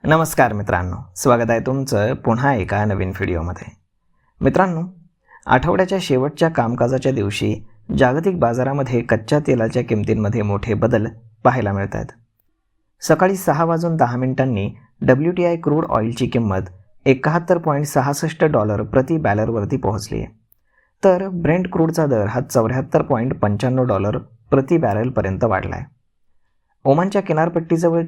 नमस्कार मित्रांनो, स्वागत आहे तुमचं पुन्हा एका नवीन व्हिडिओमध्ये. मित्रांनो, आठवड्याच्या शेवटच्या कामकाजाच्या दिवशी जागतिक बाजारामध्ये कच्च्या तेलाच्या किमतींमध्ये मोठे बदल पाहायला मिळत आहेत. सकाळी 6:10 WTI क्रूड ऑइलची किंमत $71.66 प्रति बॅरलवरती पोहोचली आहे. तर ब्रेंट क्रूडचा दर हा $74.95 प्रति बॅरलपर्यंत वाढला आहे. ओमानच्या किनारपट्टीजवळ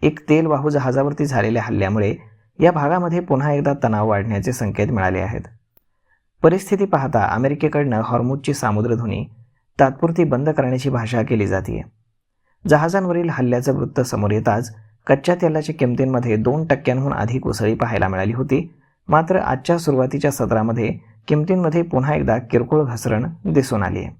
एक तेलवाहू जहाजावरती झालेल्या हल्ल्यामुळे या भागामध्ये पुन्हा एकदा तणाव वाढण्याचे संकेत मिळाले आहेत. परिस्थिती पाहता अमेरिकेकडनं हॉर्मुझची सामुद्रधुनी तात्पुरती बंद करण्याची भाषा केली जाते. जहाजांवरील हल्ल्याचं वृत्त समोर येताच कच्च्या तेलाच्या किमतींमध्ये 2% अधिक उसळी पाहायला मिळाली होती. मात्र आजच्या सुरुवातीच्या सत्रामध्ये किमतींमध्ये पुन्हा एकदा किरकोळ घसरण दिसून आली आहे.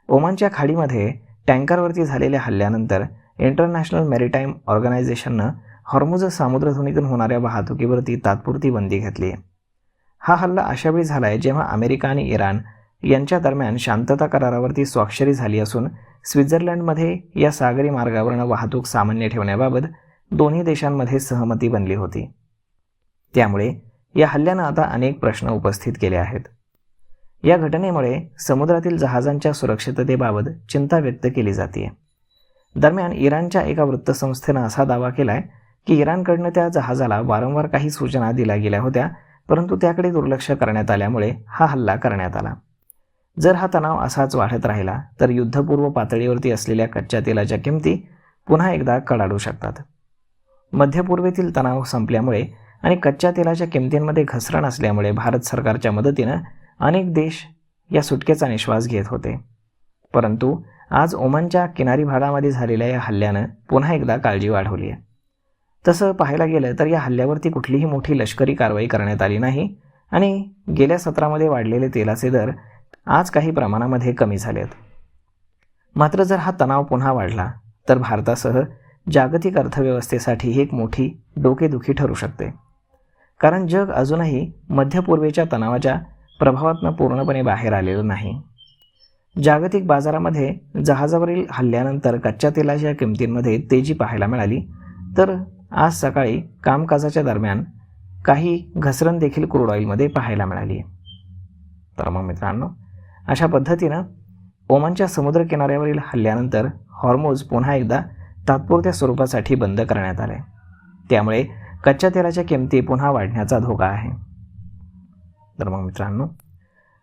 ओमानच्या खाडीमध्ये टँकरवरती झालेल्या हल्ल्यानंतर इंटरनॅशनल मॅरिटाईम ऑर्गनायझेशननं हॉर्मुझ सामुद्रधुनीतून होणाऱ्या वाहतुकीवरती तात्पुरती बंदी घातली आहे. हा हल्ला अशावेळी झाला आहे जेव्हा अमेरिका आणि इराण यांच्या दरम्यान शांतता करारावरती स्वाक्षरी झाली असून स्वित्झर्लंडमध्ये या सागरी मार्गावरनं वाहतूक सामान्य ठेवण्याबाबत दोन्ही देशांमध्ये सहमती बनली होती. त्यामुळे या हल्ल्यानं आता अनेक प्रश्न उपस्थित केले आहेत. या घटनेमुळे समुद्रातील जहाजांच्या सुरक्षिततेबाबत चिंता व्यक्त केली जाते. दरम्यान इराणच्या एका वृत्तसंस्थेनं असा दावा केला आहे की इराणकडनं त्या जहाजाला वारंवार काही सूचना दिल्या गेल्या होत्या, परंतु त्याकडे दुर्लक्ष करण्यात आल्यामुळे हा हल्ला करण्यात आला. जर हा तणाव असाच वाढत राहिला तर युद्धपूर्व पातळीवरती असलेल्या कच्च्या तेलाच्या किमती पुन्हा एकदा कडाडू शकतात. मध्यपूर्वेतील तणाव संपल्यामुळे आणि कच्च्या तेलाच्या किमतींमध्ये घसरण असल्यामुळे भारत सरकारच्या मदतीनं अनेक देश या सुटकेचा निश्वास घेत होते. परंतु आज ओमानच्या किनारी भागामध्ये झालेल्या या हल्ल्यानं पुन्हा एकदा काळजी वाढवली आहे. तसं पाहायला गेलं तर या हल्ल्यावरती कुठलीही मोठी लष्करी कारवाई करण्यात आली नाही आणि गेल्या सत्रामध्ये वाढलेले तेलाचे दर आज काही प्रमाणामध्ये कमी झालेत. मात्र जर हा तणाव पुन्हा वाढला तर भारतासह जागतिक अर्थव्यवस्थेसाठी ही एक मोठी डोकेदुखी ठरू शकते. कारण जग अजूनही मध्यपूर्वेच्या तणावाच्या प्रभावातून पूर्णपणे बाहेर आलेलं नाही. जागतिक बाजारामध्ये जहाजावरील हल्ल्यानंतर कच्च्या तेलाच्या किमतींमध्ये तेजी पाहायला मिळाली, तर आज सकाळी कामकाजाच्या दरम्यान काही घसरण देखील क्रूड ऑइलमध्ये पाहायला मिळाली. तर मग मित्रांनो, अशा पद्धतीनं ओमानच्या समुद्र किनाऱ्यावरील हल्ल्यानंतर हॉर्मुझ पुन्हा एकदा तात्पुरत्या स्वरूपासाठी बंद करण्यात आले. त्यामुळे कच्च्या तेलाच्या किमती पुन्हा वाढण्याचा धोका आहे. तर मग मित्रांनो,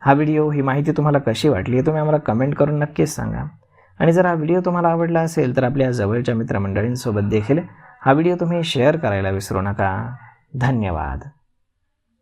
हा व्हिडिओ, ही माहिती तुम्हाला कशी वाटली हे तुम्ही आम्हाला कमेंट करून नक्कीच सांगा. आणि जर हा व्हिडिओ तुम्हाला आवडला असेल तर आपल्या जवळच्या मित्रमंडळींसोबत देखील हा व्हिडिओ तुम्ही शेअर करायला विसरू नका. धन्यवाद.